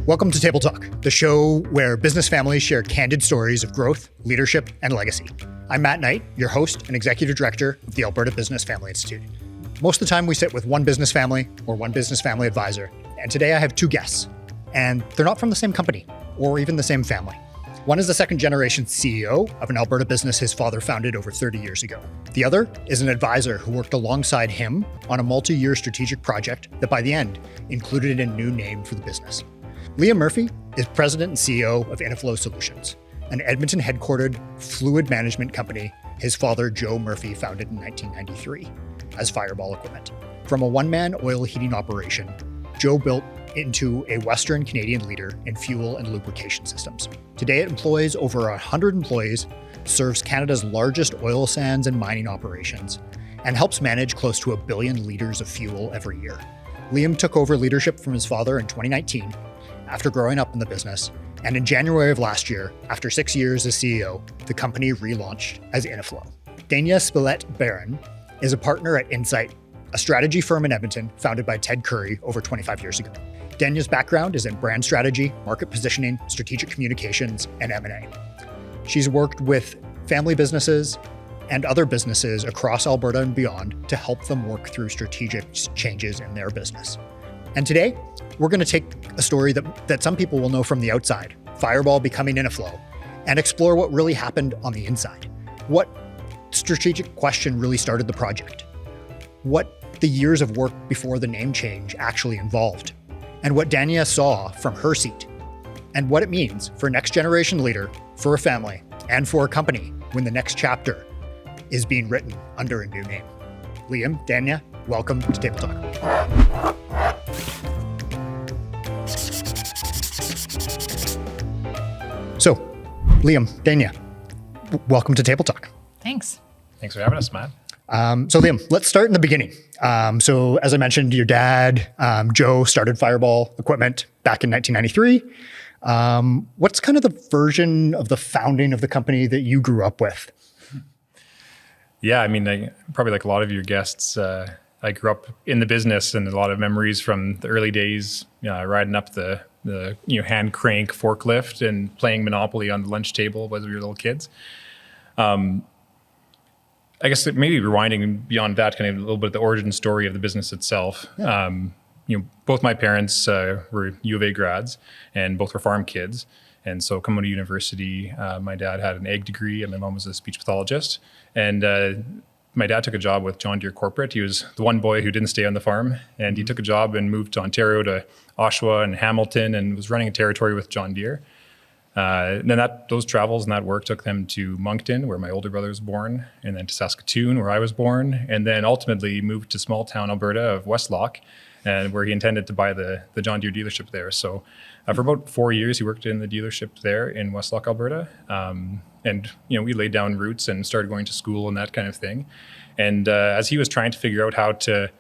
Welcome to Table Talk, the show where business families share candid stories of growth, leadership, and legacy. I'm Matt Knight, your host and executive director of the Alberta Business Family Institute. Most of the time we sit with one business family or one business family advisor, and today I have two guests, and they're not from the same company or even the same family. One is the second generation CEO of an Alberta business his father founded over 30 years ago. The other is an advisor who worked alongside him on a multi-year strategic project that by the end included a new name for the business. Liam Murphy is president and CEO of Innoflo Solutions, an Edmonton headquartered fluid management company his father Joe Murphy founded in 1993 as Fireball Equipment. From a one-man oil heating operation, Joe built into a Western Canadian leader in fuel and lubrication systems. Today it employs over 100 employees, serves Canada's largest oil sands and mining operations, and helps manage close to 1 billion liters of fuel every year. Liam took over leadership from his father in 2019 after growing up in the business, and in January of last year, after 6 years as CEO, the company relaunched as Innoflo. Dania Spillett Baron is a partner at Incite, a strategy firm in Edmonton founded by Ted Curry over 25 years ago. Dania's background is in brand strategy, market positioning, strategic communications, and M&A. She's worked with family businesses and other businesses across Alberta and beyond to help them work through strategic changes in their business. And today, we're going to take a story that some people will know from the outside, Fireball becoming Innoflo, and explore what really happened on the inside. What strategic question really started the project? What the years of work before the name change actually involved? And what Dania saw from her seat? And what it means for a next generation leader, for a family, and for a company when the next chapter is being written under a new name. Liam, Dania, welcome to Table Talk. So, Liam, Dania, welcome to Table Talk. Thanks. Thanks for having us, Matt. So Liam, let's start in the beginning. So as I mentioned, your dad, Joe, started Fireball Equipment back in 1993. What's kind of the version of the founding of the company that you grew up with? Yeah, I mean, probably like a lot of your guests, I grew up in the business and a lot of memories from the early days, riding up the hand crank forklift and playing Monopoly on the lunch table when we were little kids. I guess maybe rewinding beyond that, kind of a little bit of the origin story of the business itself. Yeah. Both my parents were U of A grads, and both were farm kids. And so coming to university, my dad had an ag degree, and my mom was a speech pathologist. And my dad took a job with John Deere Corporate. He was the one boy who didn't stay on the farm, and he took a job and moved to Ontario, to Oshawa and Hamilton, and was running a territory with John Deere. And then those travels and that work took them to Moncton, where my older brother was born, and then to Saskatoon, where I was born, and then ultimately moved to small town Alberta of Westlock, and where he intended to buy the John Deere dealership there. So for about 4 years, he worked in the dealership there in Westlock, Alberta. And we laid down roots and started going to school and that kind of thing. And as he was trying to figure out how to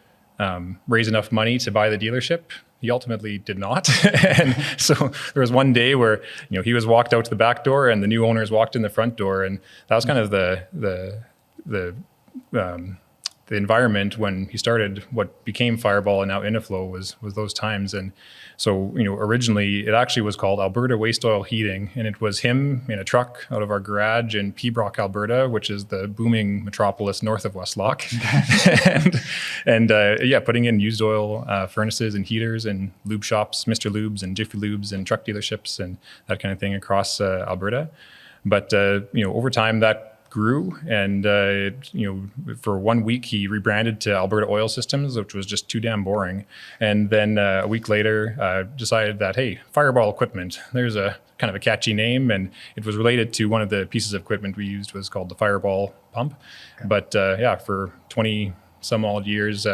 raise enough money to buy the dealership, he ultimately did not. And so there was one day where, he was walked out to the back door and the new owners walked in the front door. And that was kind of the environment when he started what became Fireball and now Innoflo was those times. And so, originally it actually was called Alberta Waste Oil Heating, and it was him in a truck out of our garage in Pembroke, Alberta, which is the booming metropolis north of Westlock. and putting in used oil furnaces and heaters and lube shops, Mr. Lubes and Jiffy Lubes and truck dealerships and that kind of thing across Alberta. But, over time that grew, and for 1 week he rebranded to Alberta Oil Systems, which was just too damn boring. And then a week later decided that, hey, Fireball Equipment, there's a kind of a catchy name, and it was related to one of the pieces of equipment we used was called the Fireball pump. Okay. But for 20 some odd years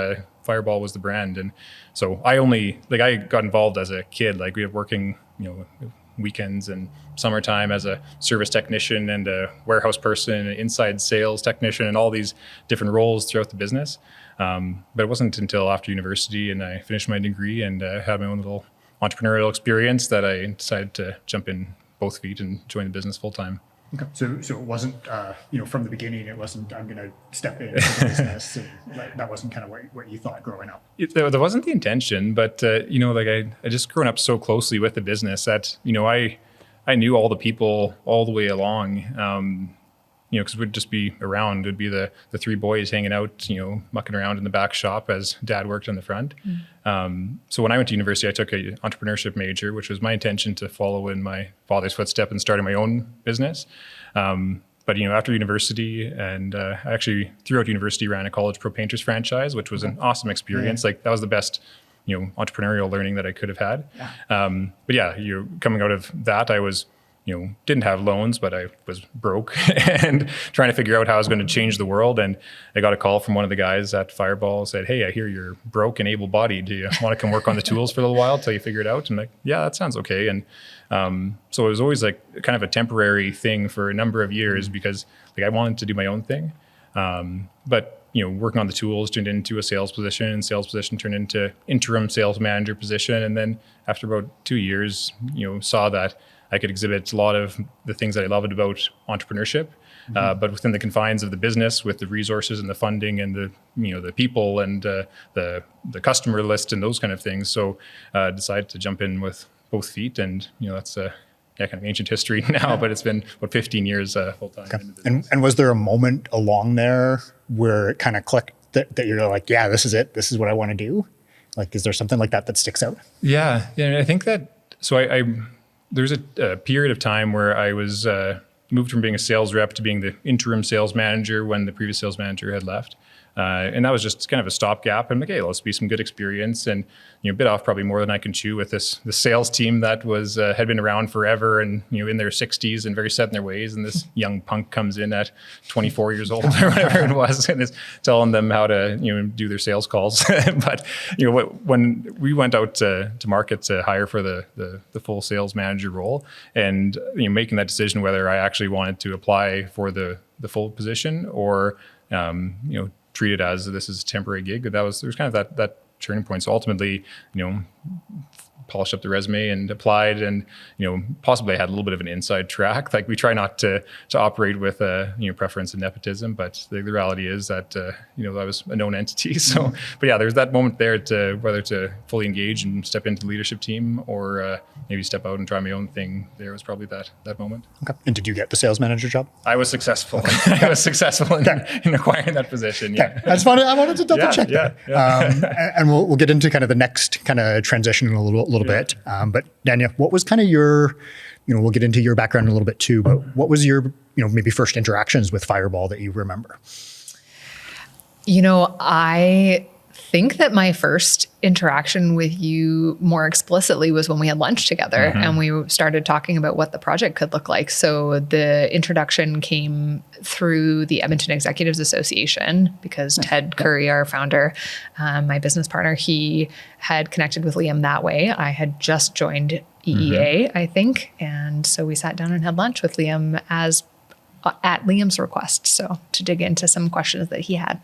Fireball was the brand. And so I got involved as a kid, like we were working weekends and summertime as a service technician and a warehouse person, an inside sales technician, and all these different roles throughout the business. But it wasn't until after university and I finished my degree and had my own little entrepreneurial experience that I decided to jump in both feet and join the business full time. Okay. So it wasn't, from the beginning, it wasn't, I'm going to step into the business. And that wasn't kind of what you thought growing up. That wasn't the intention, but, I just grown up so closely with the business that, I knew all the people all the way along, because we'd just be around. It'd be the three boys hanging out, mucking around in the back shop as dad worked in the front. So when I went to university, I took an entrepreneurship major, which was my intention to follow in my father's footstep and starting my own business. But after university, and I actually throughout university ran a college pro painters franchise, which was an awesome experience. Like that was the best entrepreneurial learning that I could have had. But yeah, coming out of that, I was didn't have loans, but I was broke and trying to figure out how I was going to change the world. And I got a call from one of the guys at Fireball, said, "Hey, I hear you're broke and able-bodied. Do you want to come work on the tools for a little while till you figure it out?" And I'm like, "Yeah, that sounds okay." And so it was always like kind of a temporary thing for a number of years because I wanted to do my own thing. But working on the tools turned into a sales position, and sales position turned into interim sales manager position. And then after about 2 years, saw that I could exhibit a lot of the things that I loved about entrepreneurship, but within the confines of the business, with the resources and the funding and the people and the customer list and those kind of things. So decided to jump in with both feet, and that's kind of ancient history now, but it's been about 15 years full time. Okay. And was there a moment along there where it kind of clicked that you're like, yeah, this is it. This is what I want to do? Like, is there something like that sticks out? Yeah. I think that, so I there's a period of time where I was moved from being a sales rep to being the interim sales manager when the previous sales manager had left. And that was just kind of a stopgap. And I'm like, hey, let's be some good experience, and bit off probably more than I can chew with the sales team that was had been around forever and in their 60s and very set in their ways. And this young punk comes in at 24 years old or whatever it was, and is telling them how to do their sales calls. But when we went out to market to hire for the full sales manager role, and making that decision whether I actually wanted to apply for the full position or treat it as this is a temporary gig, there was kind of that turning point. So ultimately, polished up the resume and applied, and possibly I had a little bit of an inside track. Like we try not to operate with preference and nepotism, but the reality is that I was a known entity. So, but yeah, there's that moment there to whether to fully engage and step into the leadership team or maybe step out and try my own thing. There was probably that moment. Okay. And did you get the sales manager job? I was successful. Okay. I was successful in acquiring that position. Yeah. Okay. I wanted to double check that. Yeah. And we'll get into kind of the next kind of transition in a little bit. But Dania, what was kind of your, we'll get into your background in a little bit too, but what was your, maybe first interactions with Fireball that you remember? I think that my first interaction with you more explicitly was when we had lunch together and we started talking about what the project could look like. So the introduction came through the Edmonton Executives Association because Ted Curry, our founder, my business partner, he had connected with Liam that way. I had just joined EEA, I think. And so we sat down and had lunch with Liam at Liam's request. So to dig into some questions that he had.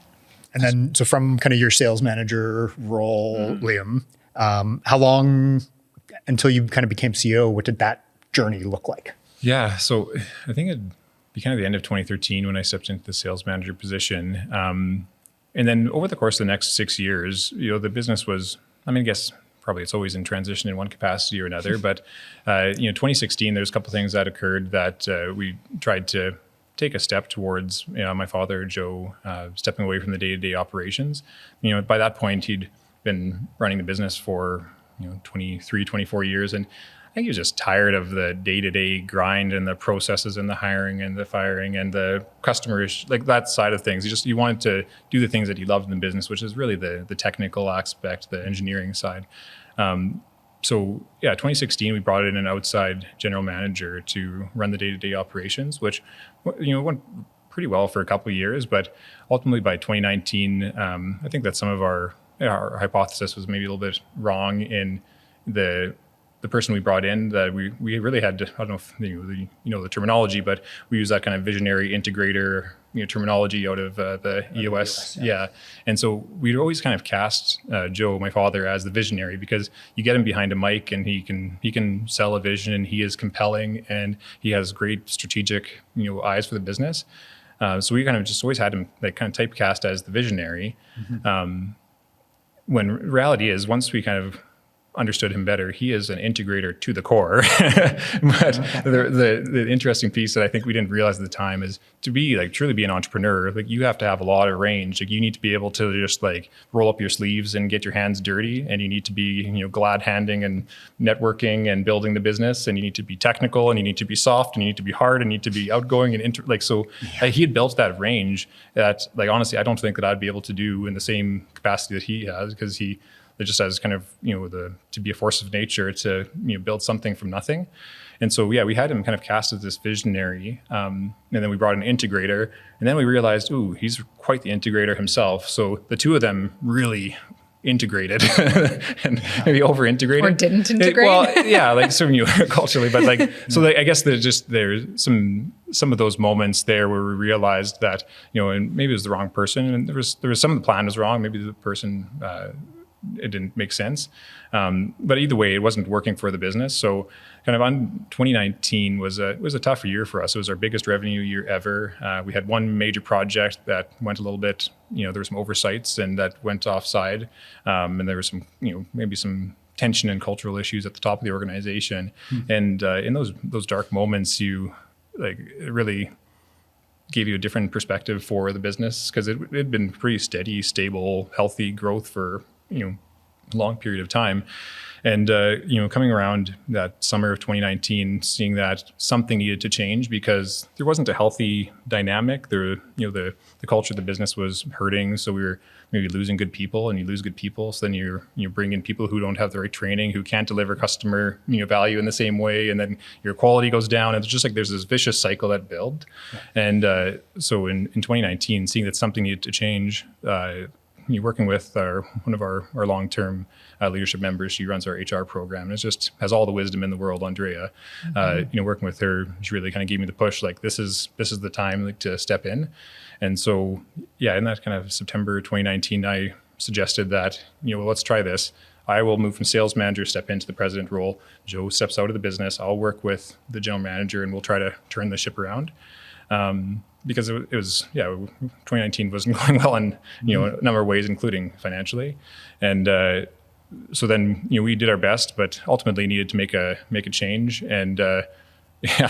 And then, so from kind of your sales manager role, Liam, how long until you kind of became CEO? What did that journey look like? Yeah, so I think it'd be kind of the end of 2013 when I stepped into the sales manager position. And then over the course of the next 6 years, the business was, I guess probably it's always in transition in one capacity or another. But 2016, there's a couple of things that occurred that we tried to take a step towards my father, Joe, stepping away from the day-to-day operations. By that point, he'd been running the business for 23, 24 years. And I think he was just tired of the day-to-day grind and the processes and the hiring and the firing and the customers, like that side of things. He wanted to do the things that he loved in the business, which is really the technical aspect, the engineering side. So 2016, we brought in an outside general manager to run the day-to-day operations, which went pretty well for a couple of years. But ultimately, by 2019, I think that some of our hypothesis was maybe a little bit wrong in the person we brought in. That we really had to, I don't know if the terminology, but we use that kind of visionary integrator terminology out of the EOS. Yeah. And so we'd always kind of cast Joe, my father, as the visionary, because you get him behind a mic and he can sell a vision, and he is compelling, and he has great strategic eyes for the business. So we kind of just always had him like kind of typecast as the visionary. When reality is, once we kind of understood him better, he is an integrator to the core. But the interesting piece that I think we didn't realize at the time is to be like truly be an entrepreneur, like you have to have a lot of range. Like you need to be able to just like roll up your sleeves and get your hands dirty, and you need to be glad handing and networking and building the business, and you need to be technical, and you need to be soft, and you need to be hard, and you need to be outgoing and he had built that range that like honestly I don't think that I'd be able to do in the same capacity that he has, because it just has kind of to be a force of nature to build something from nothing. And so we had him kind of cast as this visionary, and then we brought an integrator, and then we realized, he's quite the integrator himself. So the two of them really integrated and maybe over integrated or didn't integrate. Culturally, but I guess there's some of those moments there where we realized that and maybe it was the wrong person, and there was some of the plan was wrong. Maybe the person it didn't make sense. But either way, it wasn't working for the business. So kind of on 2019 was a tough year for us. It was our biggest revenue year ever. We had one major project that went a little bit, there were some oversights and that went offside. And there was some, maybe some tension and cultural issues at the top of the organization. And in those dark moments, it really gave you a different perspective for the business, because it had been pretty steady, stable, healthy growth for a long period of time. And coming around that summer of 2019, seeing that something needed to change because there wasn't a healthy dynamic. The culture of the business was hurting, so we were maybe losing good people, and you lose good people, so then you bring in people who don't have the right training, who can't deliver customer value in the same way, and then your quality goes down. And it's just like there's this vicious cycle that builds. And so in 2019, seeing that something needed to change, working with one of our long-term leadership members, she runs our HR program, and it just has all the wisdom in the world, Andrea. Working with her, she really kind of gave me the push, like this is the time to step in. And so, in that kind of September 2019, I suggested that, let's try this. I will move from sales manager, step into the president role. Joe steps out of the business. I'll work with the general manager, and we'll try to turn the ship around. Because it was 2019 wasn't going well in a number of ways, including financially. And so then we did our best, but ultimately needed to make a change. And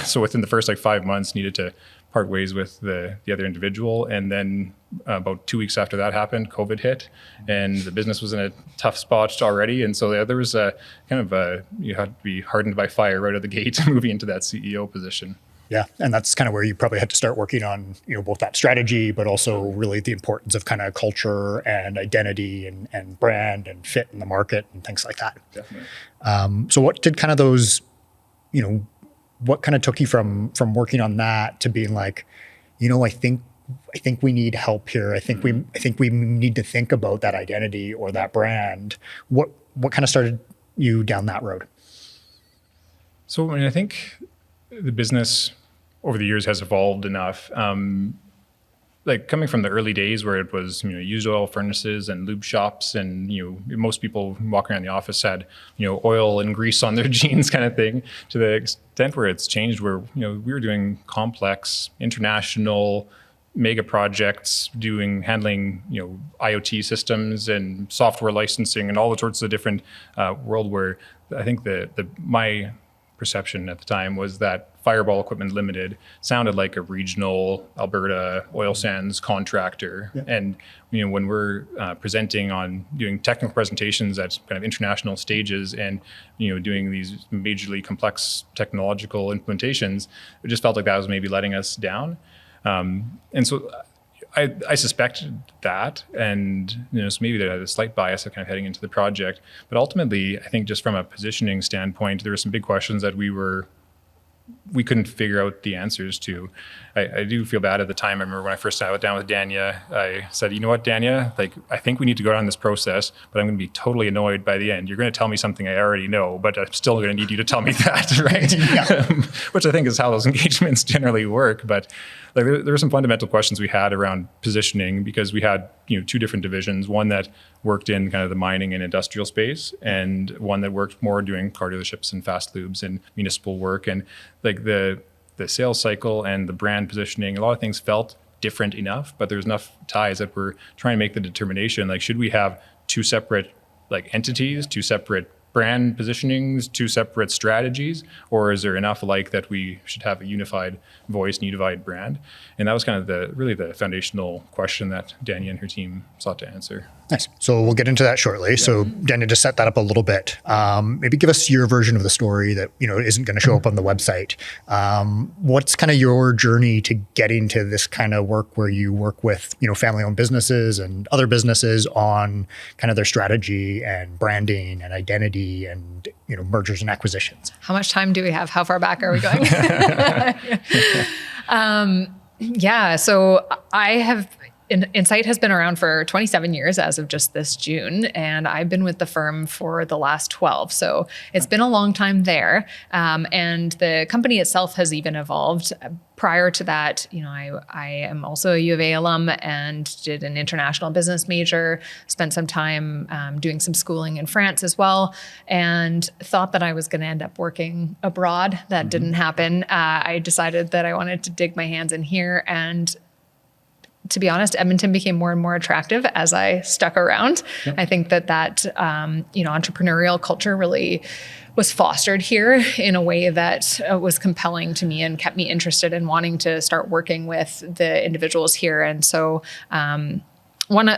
so within the first 5 months, needed to part ways with the other individual. And then about 2 weeks after that happened, COVID hit, and the business was in a tough spot already. And so there was you had to be hardened by fire right out of the gate moving into that CEO position. Yeah, and that's kind of where you probably had to start working on, both that strategy, but also really the importance of kind of culture and identity and brand and fit in the market and things like that. Definitely. So what did kind of those, what kind of took you from working on that to being like, I think we need help here. I think we need to think about that identity or that brand. What kind of started you down that road? So I think the business over the years has evolved enough. Coming from the early days where it was, used oil furnaces and lube shops, and most people walking around the office had, oil and grease on their jeans kind of thing, to the extent where it's changed, where we were doing complex international mega projects, handling IoT systems and software licensing and all the sorts of different world, where I think my perception at the time was that Fireball Equipment Limited sounded like a regional Alberta oil sands contractor. Yeah. And when we're presenting on doing technical presentations at kind of international stages and doing these majorly complex technological implementations, it just felt like that was maybe letting us down. And so I suspected that, and so maybe there had a slight bias of kind of heading into the project. But ultimately, I think just from a positioning standpoint, there were some big questions that we were we couldn't figure out the answers to. I do feel bad at the time. I remember when I first sat down with Dania, I said, you know what, Dania, like, I think we need to go down this process, but I'm going to be totally annoyed by the end. You're going to tell me something I already know, but I'm still going to need you to tell me that, right? Which I think is how those engagements generally work. But like, there were some fundamental questions we had around positioning, because we had, you know, two different divisions, one that worked in kind of the mining and industrial space, and one that worked more doing car dealerships and fast lubes and municipal work. And like the sales cycle and the brand positioning, a lot of things felt different enough, but there's enough ties that we're trying to make the determination, like, should we have two separate like entities, two separate brand positionings, two separate strategies, or is there enough alike that we should have a unified voice and unified brand? And that was kind of the foundational question that Dania and her team sought to answer. Nice. So we'll get into that shortly. So Dania, to set that up a little bit, maybe give us your version of the story that, you know, isn't going to show up on the website. What's kind of your journey to getting to this kind of work where you work with, you know, family-owned businesses and other businesses on kind of their strategy and branding and identity and, you know, mergers and acquisitions? How much time do we have? How far back are we going? So I have... Incite has been around for 27 years as of just this June, and I've been with the firm for the last 12. So it's been a long time there. And the company itself has even evolved. Prior to that, you know, I am also a U of A alum and did an international business major, spent some time doing some schooling in France as well, and thought that I was going to end up working abroad. That didn't happen. I decided that I wanted to dig my hands in here, and to be honest, Edmonton became more and more attractive as I stuck around. Yep. I think that entrepreneurial culture really was fostered here in a way that was compelling to me and kept me interested in wanting to start working with the individuals here. And so one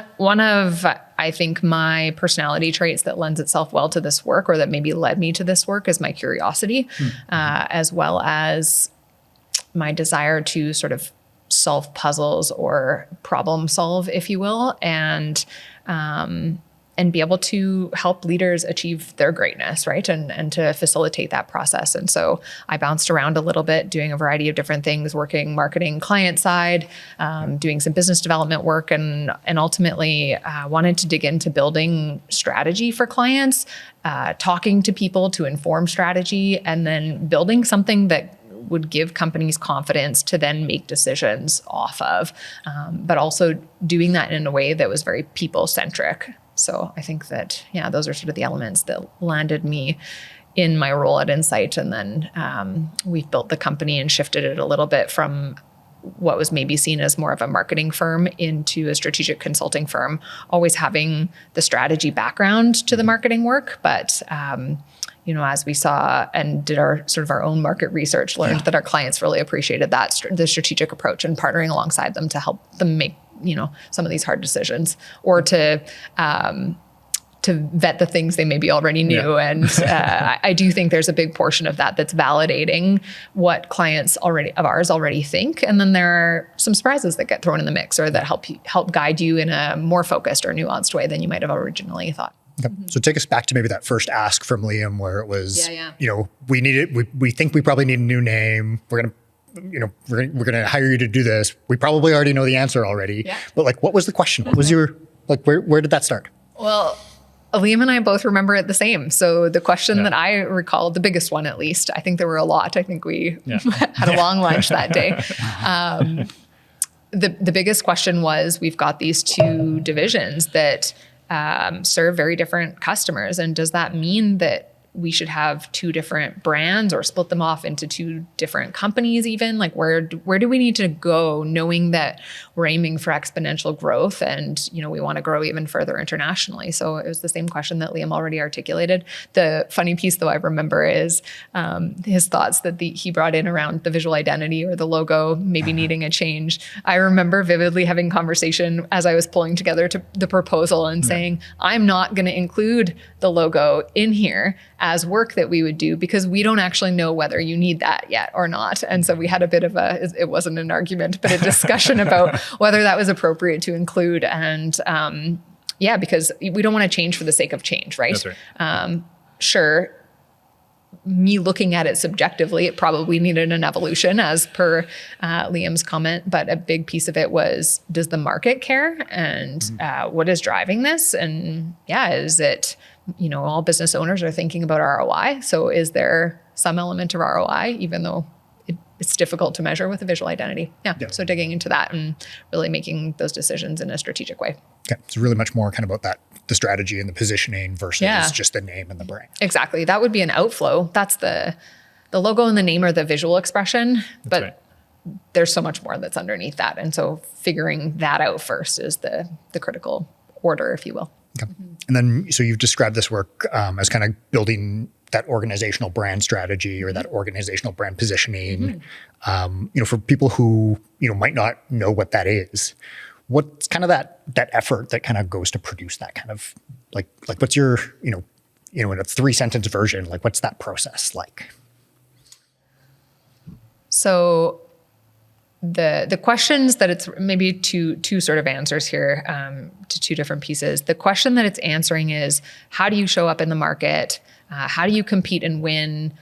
of I think my personality traits that lends itself well to this work, or that maybe led me to this work, is my curiosity, as well as my desire to sort of solve puzzles or problem solve, if you will, and be able to help leaders achieve their greatness, right? And to facilitate that process. And so I bounced around a little bit, doing a variety of different things, working marketing client side, doing some business development work, and ultimately wanted to dig into building strategy for clients, talking to people to inform strategy, and then building something that would give companies confidence to then make decisions off of, but also doing that in a way that was very people-centric. So I think that, those are sort of the elements that landed me in my role at Incite. And then we've built the company and shifted it a little bit from what was maybe seen as more of a marketing firm into a strategic consulting firm, always having the strategy background to the marketing work, but as we saw and did our sort of our own market research, learned that our clients really appreciated that the strategic approach and partnering alongside them to help them make some of these hard decisions, or to vet the things they maybe already knew. And I do think there's a big portion of that that's validating what clients of ours already think. And then there are some surprises that get thrown in the mix, or that help guide you in a more focused or nuanced way than you might have originally thought. Okay. So take us back to maybe that first ask from Liam, where it was, we think we probably need a new name. We're gonna hire you to do this. We probably already know the answer already. Yeah. But what was the question? What was your where did that start? Well, Liam and I both remember it the same. So the question that I recall, the biggest one at least, I think there were a lot. I think we had a long lunch that day. The biggest question was, we've got these two divisions that serve very different customers. And does that mean that we should have two different brands, or split them off into two different companies even? Where do we need to go, knowing that we're aiming for exponential growth and, we want to grow even further internationally? So it was the same question that Liam already articulated. The funny piece, though, I remember is his thoughts that he brought in around the visual identity or the logo maybe needing a change. I remember vividly having conversation as I was pulling together the proposal and saying, I'm not going to include the logo in here as work that we would do, because we don't actually know whether you need that yet or not. And so we had a bit of it wasn't an argument, but a discussion about whether that was appropriate to include. And because we don't want to change for the sake of change, right? That's right. Sure. me looking at it subjectively, it probably needed an evolution as per Liam's comment. But a big piece of it was, does the market care? And what is driving this? And is it, all business owners are thinking about ROI. So is there some element of ROI, even though it's difficult to measure with a visual identity? Yeah. So digging into that and really making those decisions in a strategic way. Okay. It's really much more kind of about the strategy and the positioning versus just the name and the brand. Exactly. That would be an outflow. That's the logo and the name are the visual expression, but there's so much more that's underneath that. And so figuring that out first is the critical order, if you will. Okay. And then, so you've described this work as kind of building that organizational brand strategy or that organizational brand positioning. For people who, might not know what that is, what's kind of that effort that kind of goes to produce that kind of like what's your, in a 3-sentence version, like what's that process like? So the questions that it's maybe two sort of answers here to two different pieces. The question that it's answering is, how do you show up in the market? How do you compete and win?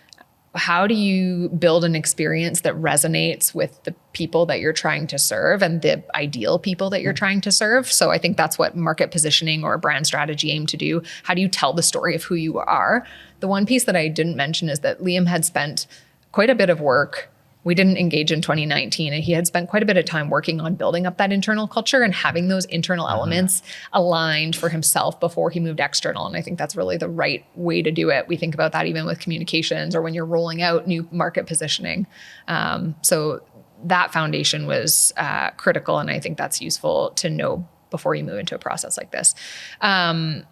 How do you build an experience that resonates with the people that you're trying to serve and the ideal people that you're trying to serve? So I think that's what market positioning or brand strategy aim to do. How do you tell the story of who you are? The one piece that I didn't mention is that Liam had spent quite a bit of work. We didn't engage in 2019, and he had spent quite a bit of time working on building up that internal culture and having those internal elements aligned for himself before he moved external. And I think that's really the right way to do it. We think about that even with communications or when you're rolling out new market positioning. So that foundation was critical, and I think that's useful to know before you move into a process like this. In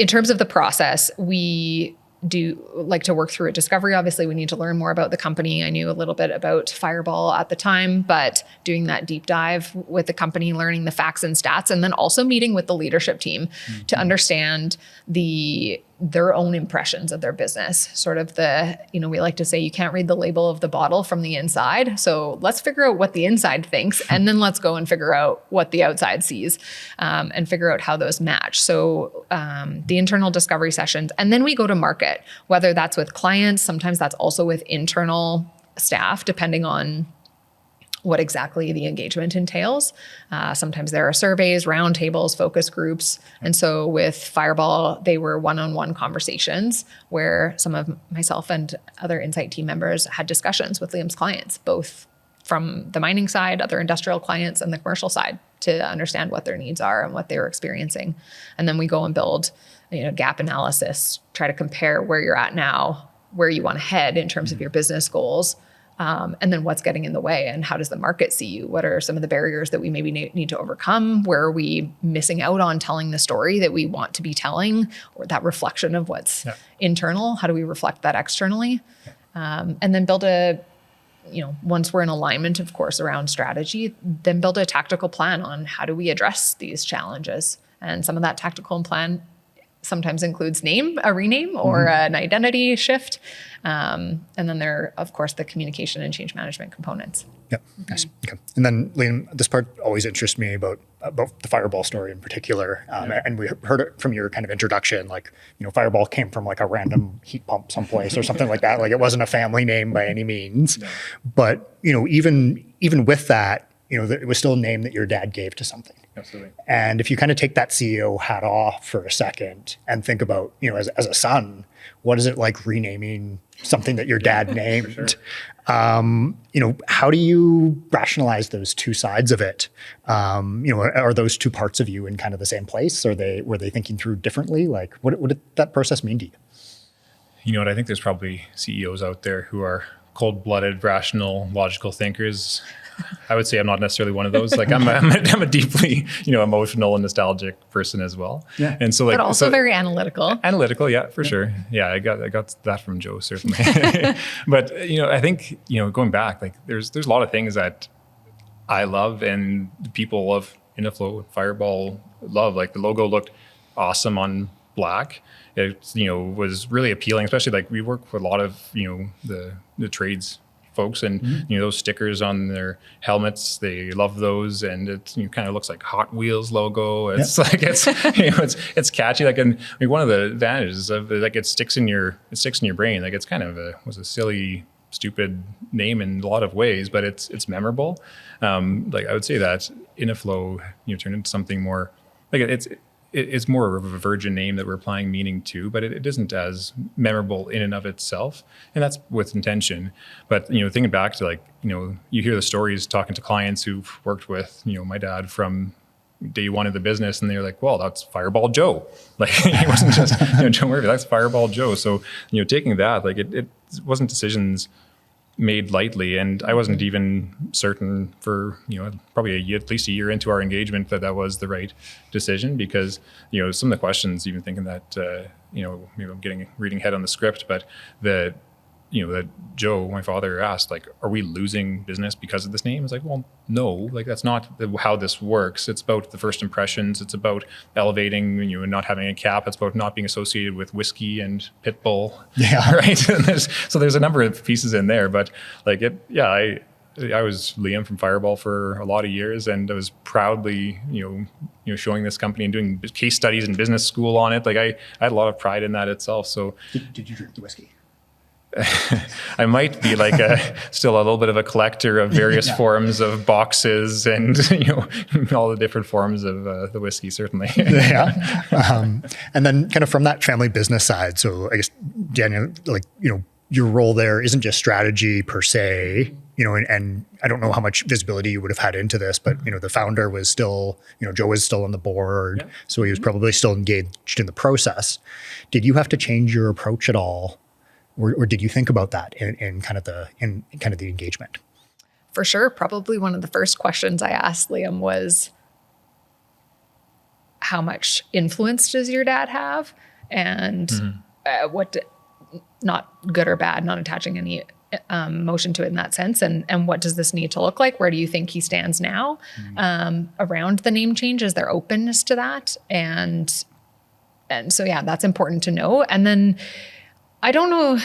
terms of the process, we do like to work through a discovery. Obviously, we need to learn more about the company. I knew a little bit about Fireball at the time, but doing that deep dive with the company, learning the facts and stats, and then also meeting with the leadership team to understand their own impressions of their business. Sort of we like to say you can't read the label of the bottle from the inside. So let's figure out what the inside thinks, and then let's go and figure out what the outside sees, and figure out how those match. So the internal discovery sessions, and then we go to market, whether that's with clients, sometimes that's also with internal staff, depending on what exactly the engagement entails. Sometimes there are surveys, roundtables, focus groups. And so with Fireball, they were one-on-one conversations where some of myself and other Incite team members had discussions with Liam's clients, both from the mining side, other industrial clients, and the commercial side, to understand what their needs are and what they were experiencing. And then we go and build gap analysis, try to compare where you're at now, where you want to head in terms of your business goals, and then what's getting in the way, and how does the market see you? What are some of the barriers that we maybe need to overcome? Where are we missing out on telling the story that we want to be telling, or that reflection of what's internal? How do we reflect that externally? And then build once we're in alignment, of course, around strategy, then build a tactical plan on how do we address these challenges. And some of that tactical plan sometimes includes a rename or an identity shift. And then there are, of course, the communication and change management components. Yeah. Nice. Okay. And then, Liam, this part always interests me about the Fireball story in particular. And we heard it from your kind of introduction, Fireball came from like a random heat pump someplace or something like that. Like it wasn't a family name by any means. No. But, even with that, it was still a name that your dad gave to something. Absolutely. And if you kind of take that CEO hat off for a second and think about, as a son, what is it like renaming something that your dad named? Sure. How do you rationalize those two sides of it? Are those two parts of you in kind of the same place? Were they thinking through differently? Like, what did that process mean to you? You know what? I think there's probably CEOs out there who are cold-blooded, rational, logical thinkers. I would say I'm not necessarily one of those. Like I'm a deeply, emotional and nostalgic person as well. Yeah. And so but also very analytical. Analytical. Yeah, for sure. Yeah. I got that from Joe, certainly. But, I think, going back, like there's a lot of things that I love and the people of Innoflo, Fireball love. Like the logo looked awesome on black. It, was really appealing, especially like we work with a lot of, the trades folks, and those stickers on their helmets, they love those, and it kind of looks like Hot Wheels logo. It's like it's catchy. Like, and one of the advantages of it, like it sticks in your brain. Like it's kind of was a silly, stupid name in a lot of ways, but it's memorable. Like I would say that Innoflo turned into something more like it's more of a virgin name that we're applying meaning to, but it isn't as memorable in and of itself. And that's with intention. But, thinking back to you hear the stories talking to clients who've worked with, my dad from day one of the business, and they're like, well, that's Fireball Joe. Like he wasn't just, Joe Murphy, that's Fireball Joe. So, taking that, like it wasn't decisions made lightly, and I wasn't even certain for probably at least a year into our engagement that was the right decision, because some of the questions, even thinking that maybe I'm reading ahead on the script, but that Joe, my father, asked, like, are we losing business because of this name? It's like, well, no, like that's not how this works. It's about the first impressions. It's about elevating, and not having a cap. It's about not being associated with whiskey and pit bull. Yeah. Right. And there's a number of pieces in there, but like I was Liam from Fireball for a lot of years, and I was proudly, showing this company and doing case studies in business school on it. Like I had a lot of pride in that itself. So did you drink the whiskey? I might be like still a little bit of a collector of various forms of boxes and all the different forms of the whiskey, certainly. And then kind of from that family business side. So I guess, Dania, your role there isn't just strategy per se, and I don't know how much visibility you would have had into this, but the founder was still, Joe was still on the board, so he was probably still engaged in the process. Did you have to change your approach at all? Or did you think about that in kind of the engagement? For sure. Probably one of the first questions I asked Liam was, how much influence does your dad have? And not good or bad, not attaching any motion to it in that sense. And what does this need to look like? Where do you think he stands now around the name change? Is there openness to that? And so, that's important to know. And then I don't know,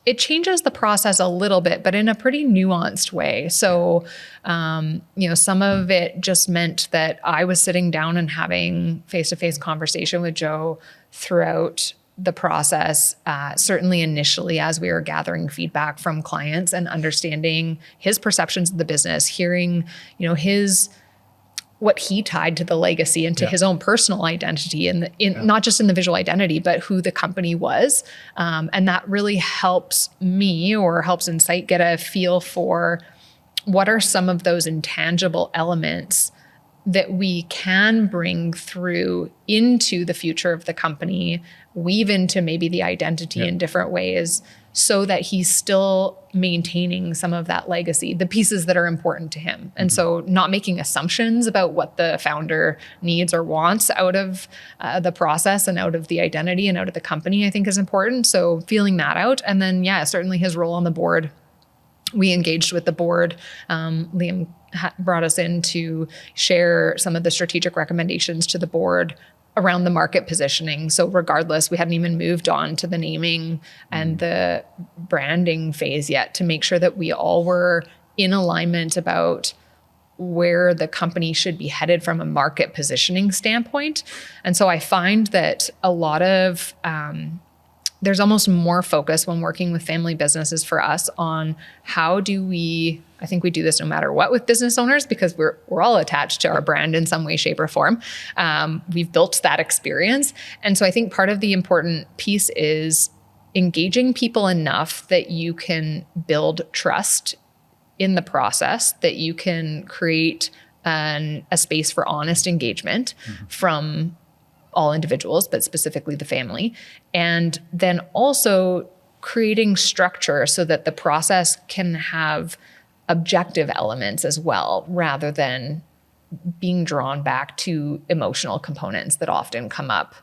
it changes the process a little bit, but in a pretty nuanced way. So, some of it just meant that I was sitting down and having face-to-face conversation with Joe throughout the process, certainly initially as we were gathering feedback from clients and understanding his perceptions of the business, hearing, what he tied to the legacy and to his own personal identity and not just in the visual identity, but who the company was. And that really helps me, or helps Incite, get a feel for what are some of those intangible elements that we can bring through into the future of the company, weave into maybe the identity in different ways, so that he's still maintaining some of that legacy, the pieces that are important to him. And so not making assumptions about what the founder needs or wants out of the process and out of the identity and out of the company, I think is important. So feeling that out. And then, certainly his role on the board. We engaged with the board. Liam brought us in to share some of the strategic recommendations to the board around the market positioning. So regardless, we hadn't even moved on to the naming and the branding phase yet, to make sure that we all were in alignment about where the company should be headed from a market positioning standpoint. And so I find that a lot of, there's almost more focus when working with family businesses for us on how do we, I think we do this no matter what with business owners, because we're all attached to our brand in some way, shape, or form. We've built that experience. And so I think part of the important piece is engaging people enough that you can build trust in the process, that you can create a space for honest engagement from all individuals, but specifically the family. And then also creating structure so that the process can have objective elements as well, rather than being drawn back to emotional components that often come up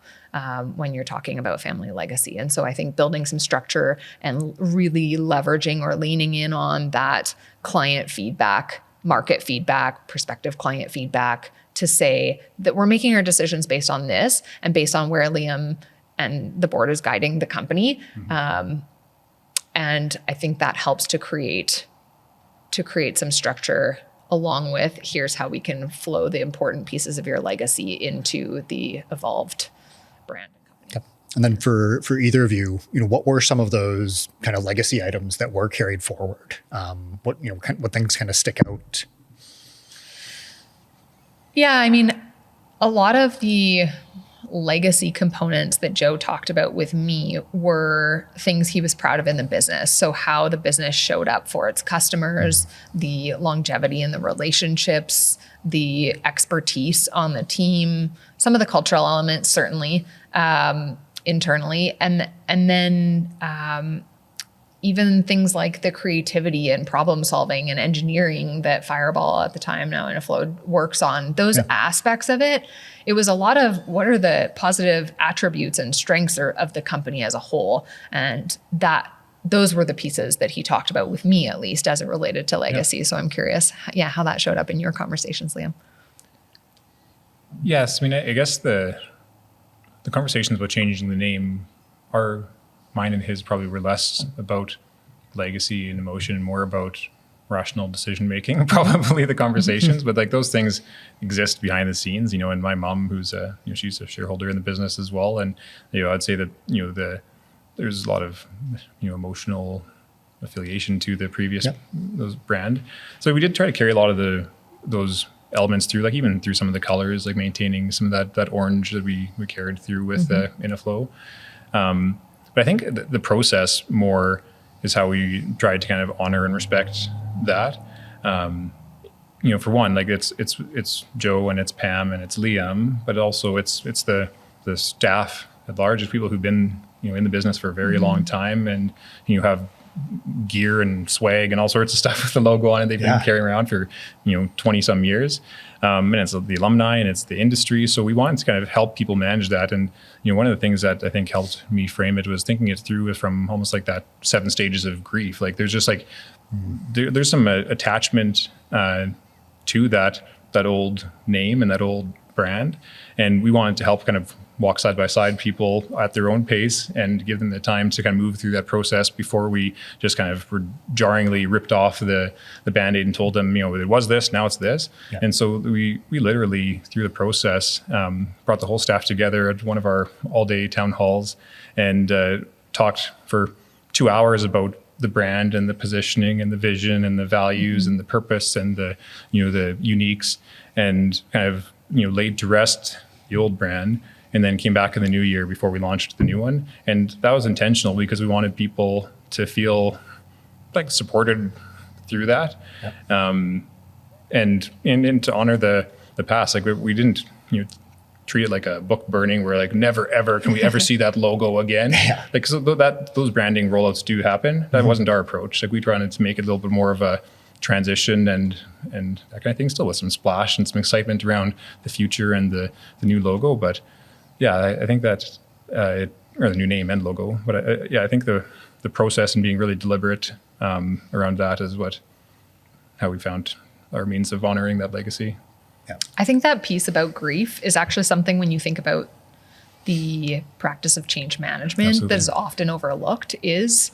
when you're talking about family legacy. And so I think building some structure and really leveraging or leaning in on that client feedback, market feedback, prospective client feedback, to say that we're making our decisions based on this and based on where Liam and the board is guiding the company. And I think that helps to create some structure, along with here's how we can flow the important pieces of your legacy into the evolved brand. Okay. And then for either of you, what were some of those kind of legacy items that were carried forward? What things kind of stick out? Yeah, I mean, a lot of the legacy components that Joe talked about with me were things he was proud of in the business. So how the business showed up for its customers, the longevity in the relationships, the expertise on the team, some of the cultural elements, certainly internally, and then even things like the creativity and problem solving and engineering that Fireball at the time, now Innoflo, works on. Those aspects of it, it was a lot of what are the positive attributes and strengths of the company as a whole. And those were the pieces that he talked about with me, at least as it related to legacy. So I'm curious, how that showed up in your conversations, Liam. Yes, I mean, I guess the conversations about changing the name are mine and his probably were less about legacy and emotion and more about rational decision making, probably the conversations, but like those things exist behind the scenes, and my mom, who's she's a shareholder in the business as well. And, I'd say that, there's a lot of, emotional affiliation to the previous those brand. So we did try to carry a lot of those elements through, like even through some of the colors, like maintaining some of that orange that we carried through with Innoflo. But I think the process more is how we tried to kind of honor and respect that. For one, like it's Joe and it's Pam and it's Liam, but also it's the staff at large, it's people who've been in the business for a very long time, and have gear and swag and all sorts of stuff with the logo on it. They've been carrying around for 20 some years. And it's the alumni and it's the industry. So we wanted to kind of help people manage that. And, one of the things that I think helped me frame it was thinking it through from almost like that 7 stages of grief. Like there's just like, there's some attachment to that old name and that old brand. And we wanted to help kind of walk side by side people at their own pace and give them the time to kind of move through that process before we just kind of jarringly ripped off the Band-Aid and told them, it was this, now it's this. Yeah. And so we literally, through the process, brought the whole staff together at one of our all-day town halls and talked for 2 hours about the brand and the positioning and the vision and the values and the purpose and the uniques, and kind of, laid to rest the old brand. And then came back in the new year before we launched the new one. And that was intentional because we wanted people to feel like supported through that. Yeah. And to honor the past. Like we didn't, treat it like a book burning where like never ever can we ever see that logo again. Yeah. Like so those branding rollouts do happen. That wasn't our approach. Like we tried to make it a little bit more of a transition and that kind of thing, still with some splash and some excitement around the future and the new logo. But yeah, I think that or the new name and logo. But I think the process and being really deliberate around that is how we found our means of honoring that legacy. Yeah. I think that piece about grief is actually something when you think about the practice of change management that is often overlooked is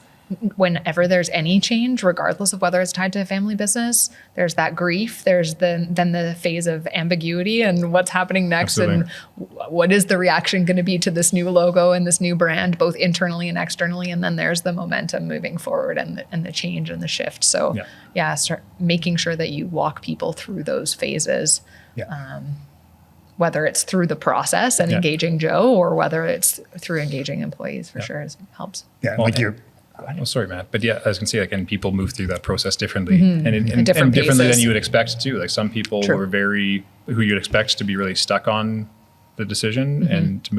whenever there's any change, regardless of whether it's tied to a family business, there's that grief, there's then the phase of ambiguity and what's happening next. Absolutely. And what is the reaction going to be to this new logo and this new brand, both internally and externally. And then there's the momentum moving forward and the change and the shift. So start making sure that you walk people through those phases. Yeah. Whether it's through the process and engaging Joe or whether it's through engaging employees for sure helps. Yeah. Like you're, oh, sorry, Matt. But yeah, I was going to say, like, and people move through that process differently and differently than you would expect too. Like some people were who you'd expect to be really stuck on the decision and to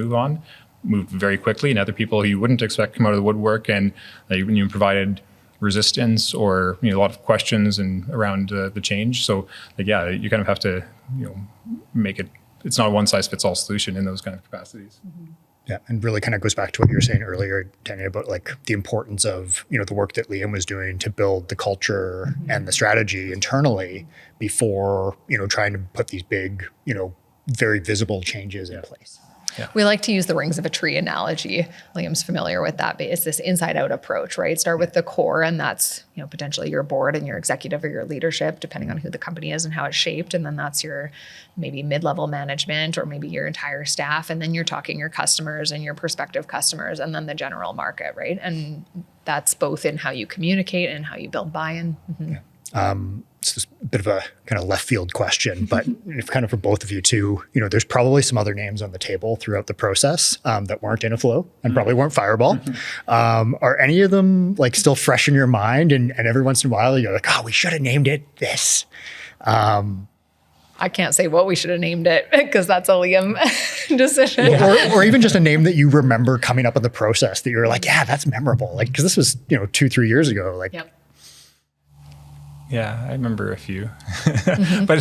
moved very quickly. And other people who you wouldn't expect come out of the woodwork and you provided resistance or, a lot of questions and around the change. So like, you kind of have to, make it, it's not a one size fits all solution in those kind of capacities. Mm-hmm. Yeah, and really kind of goes back to what you were saying earlier, Dania, about like the importance of, the work that Liam was doing to build the culture and the strategy internally before, trying to put these big, very visible changes in place. We like to use the rings of a tree analogy. Liam's familiar with that, but it's this inside out approach, right? Start with the core, and that's, potentially your board and your executive or your leadership, depending on who the company is and how it's shaped. And then that's your maybe mid-level management or maybe your entire staff. And then you're talking your customers and your prospective customers and then the general market, right? And that's both in how you communicate and how you build buy-in. It's this bit of a kind of left field question, but if kind of for both of you too, there's probably some other names on the table throughout the process that weren't Innoflo and probably weren't Fireball. Are any of them like still fresh in your mind? And every once in a while you're like, oh, we should have named it this. I can't say what we should have named it because that's a Liam decision. Or even just a name that you remember coming up in the process that you're like, yeah, that's memorable. Like, because this was, 2-3 years ago. Like, Yep. Yeah, I remember a few. But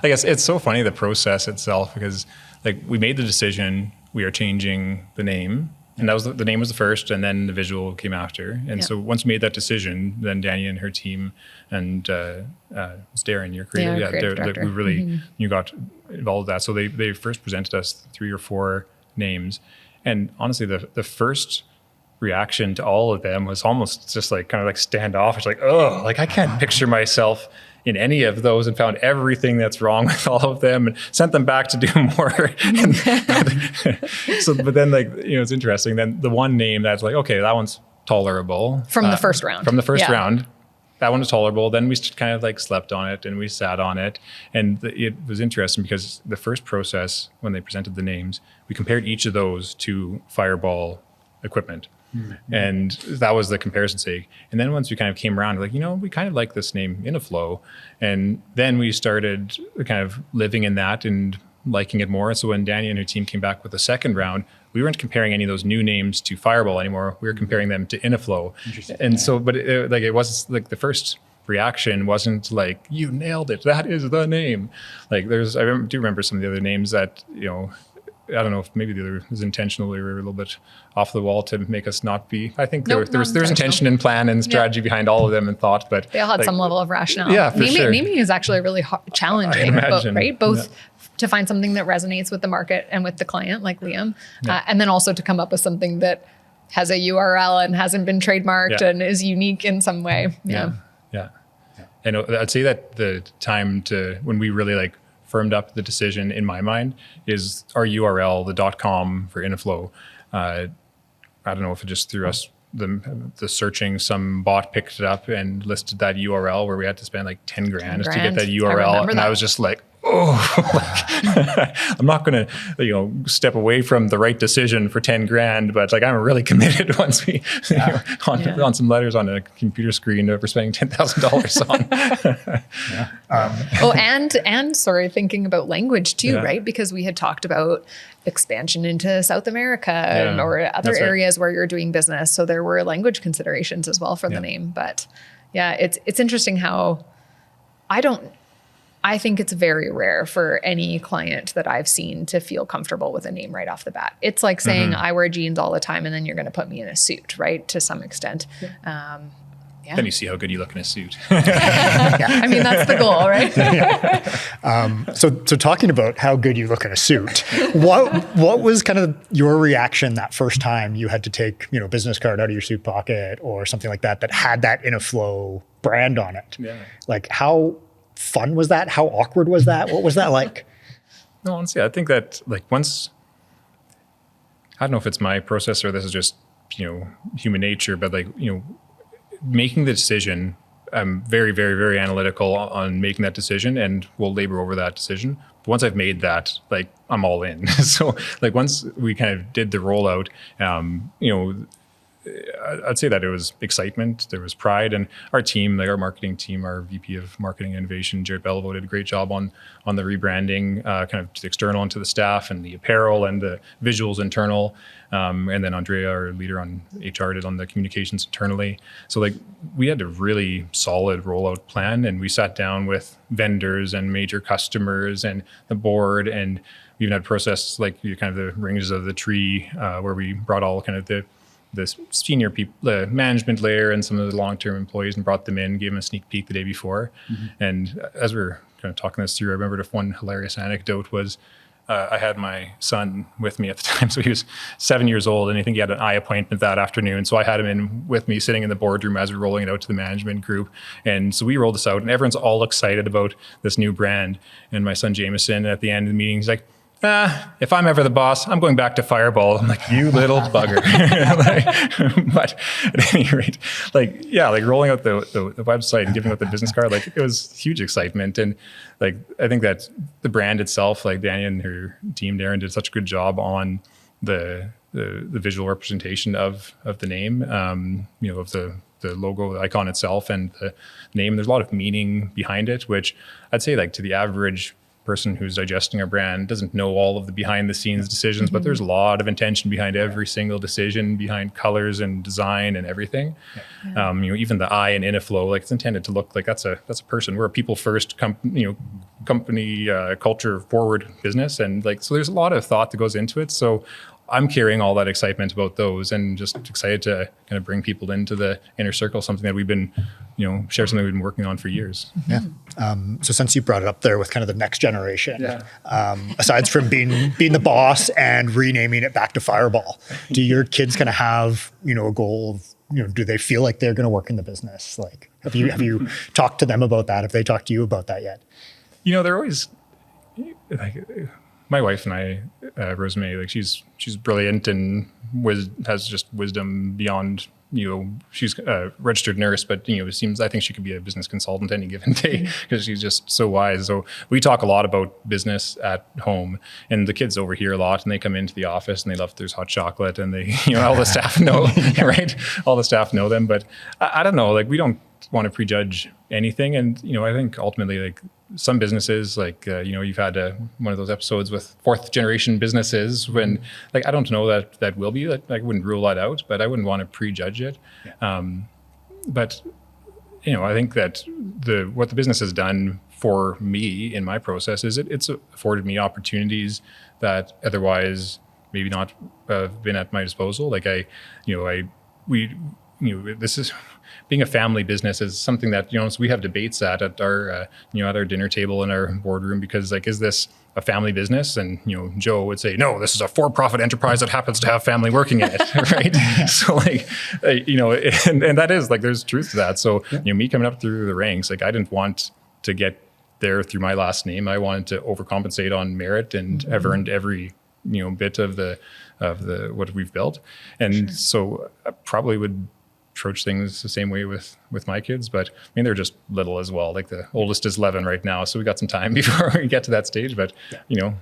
I guess it's so funny, the process itself, because like we made the decision, we are changing the name. And that was the name was the first, and then the visual came after. And so once we made that decision, then Dania and her team and it's Darren, your creator, we really you got involved with that. So they first presented us 3 or 4 names, and honestly, the first reaction to all of them was almost just like kind of like standoffish, like, oh, like I can't picture myself in any of those, and found everything that's wrong with all of them and sent them back to do more. But then like, it's interesting. Then the one name that's like, okay, that one's tolerable. From the first round. From the first round. That one was tolerable. Then we kind of like slept on it and we sat on it. And it was interesting because the first process, when they presented the names, we compared each of those to Fireball equipment. And that was the comparison sake. And then once we kind of came around, like, we kind of like this name Innoflo. And then we started kind of living in that and liking it more. So when Dania and her team came back with the second round, we weren't comparing any of those new names to Fireball anymore. We were comparing them to Innoflo. And so, but it was like the first reaction wasn't like, you nailed it, that is the name. Like do remember some of the other names that, I don't know if maybe the other was intentional. We were a little bit off the wall to make us not be. I think there was intention and plan and strategy behind all of them and thought, but they all had some level of rationale. Yeah, for sure. Naming is actually really challenging, right? Both to find something that resonates with the market and with the client, like Liam, and then also to come up with something that has a URL and hasn't been trademarked and is unique in some way. Yeah. And I'd say that the time when we really like firmed up the decision in my mind is our URL, the .com for Innoflo. I don't know if it just threw us the searching, some bot picked it up and listed that URL where we had to spend like 10 grand to get that URL. And I was just like, I'm not going to, step away from the right decision for 10 grand, but like, I'm really committed once we, on some letters on a computer screen that we're spending $10,000 on. And sorry, thinking about language too, right? Because we had talked about expansion into South America or other areas where you're doing business. So there were language considerations as well for the name, but it's interesting how I think it's very rare for any client that I've seen to feel comfortable with a name right off the bat. It's like saying I wear jeans all the time and then you're going to put me in a suit, right? To some extent. Then you see how good you look in a suit. I mean, that's the goal, right? So talking about how good you look in a suit, what was kind of your reaction that first time you had to take, business card out of your suit pocket or something like that had that Innoflo brand on it? Yeah. Like how fun was that? How awkward was that? What was that like? No, honestly, I think that like once, I don't know if it's my process or this is just, human nature, but like, making the decision, I'm very, very, very analytical on making that decision and will labor over that decision. But once I've made that, like I'm all in. So like once we kind of did the rollout, I'd say that it was excitement, there was pride, and our team, like our marketing team, our VP of Marketing Innovation, Jared Beliveau, did a great job on the rebranding, kind of external into the staff and the apparel and the visuals internal. And then Andrea, our leader on HR, did on the communications internally. So like we had a really solid rollout plan, and we sat down with vendors and major customers and the board, and we even had process like kind of the rings of the tree where we brought all kind of the senior people, the management layer and some of the long-term employees and brought them in, gave them a sneak peek the day before. And as we were kind of talking this through, I remembered one hilarious anecdote was I had my son with me at the time. So he was 7 years old, and I think he had an eye appointment that afternoon. So I had him in with me sitting in the boardroom as we're rolling it out to the management group. And so we rolled this out, and everyone's all excited about this new brand. And my son Jameson, at the end of the meeting, he's like, if I'm ever the boss, I'm going back to Fireball. I'm like, you little bugger. But at any rate, rolling out the website and giving out the business card, it was huge excitement. And I think that the brand itself, Dania and her team, Darren, did such a good job on the visual representation of the name, of the logo, the icon itself, and the name. There's a lot of meaning behind it, which I'd say to the average person who's digesting our brand doesn't know all of the behind the scenes decisions, but there's a lot of intention behind every single decision, behind colors and design and everything. Yeah. Even the I in Innoflo, it's intended to look like that's a person. We're a people first company culture forward business. And so there's a lot of thought that goes into it. So I'm carrying all that excitement about those, and just excited to kind of bring people into the inner circle, something that we've been, share something we've been working on for years. Yeah. So since you brought it up there with kind of the next generation, aside from being the boss and renaming it back to Fireball, do your kids kind of have, a goal of, do they feel like they're going to work in the business? Have you talked to them about that? Have they talked to you about that yet? They're always my wife and I, Rosemary, she's brilliant and has just wisdom beyond, she's a registered nurse, but, it seems, I think she could be a business consultant any given day because she's just so wise. So we talk a lot about business at home, and the kids overhear a lot, and they come into the office and they love there's hot chocolate, and they, all the staff know, right? All the staff know them, but I don't know, we don't want to prejudge anything. And, I think ultimately, some businesses, you've had one of those episodes with fourth generation businesses when, I don't know that will be, I wouldn't rule that out, but I wouldn't want to prejudge it. Yeah. But, I think that what the business has done for me in my process is it's afforded me opportunities that otherwise maybe not been at my disposal. This is being a family business is something that, so we have debates at our, at our dinner table in our boardroom, because is this a family business? And, Joe would say, no, this is a for-profit enterprise that happens to have family working in it. Right. So and that is there's truth to that. So, me coming up through the ranks, I didn't want to get there through my last name. I wanted to overcompensate on merit and have earned every, bit of the what we've built. And so I probably would approach things the same way with my kids, but they're just little as well. The oldest is 11 right now, so we got some time before we get to that stage, but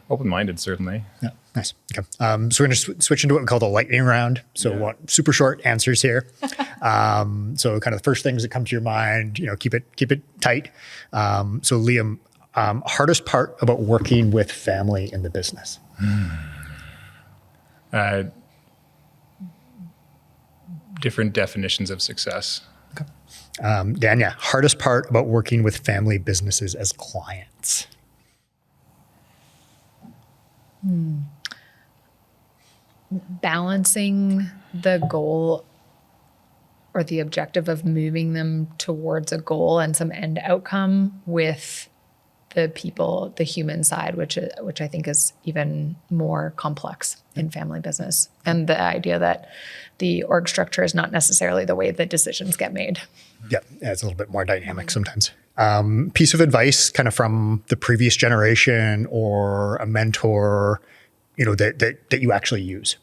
open-minded certainly. Yeah, nice. Okay. So we're going to switch into what we call the lightning round. So want super short answers here. So kind of the first things that come to your mind, keep it tight. So Liam, hardest part about working with family in the business? Different definitions of success. Okay. Dania, hardest part about working with family businesses as clients? Balancing the goal or the objective of moving them towards a goal and some end outcome with the people, the human side, which I think is even more complex in family business. And the idea that the org structure is not necessarily the way that decisions get made. Yeah, it's a little bit more dynamic sometimes. Piece of advice kind of from the previous generation or a mentor, that you actually use?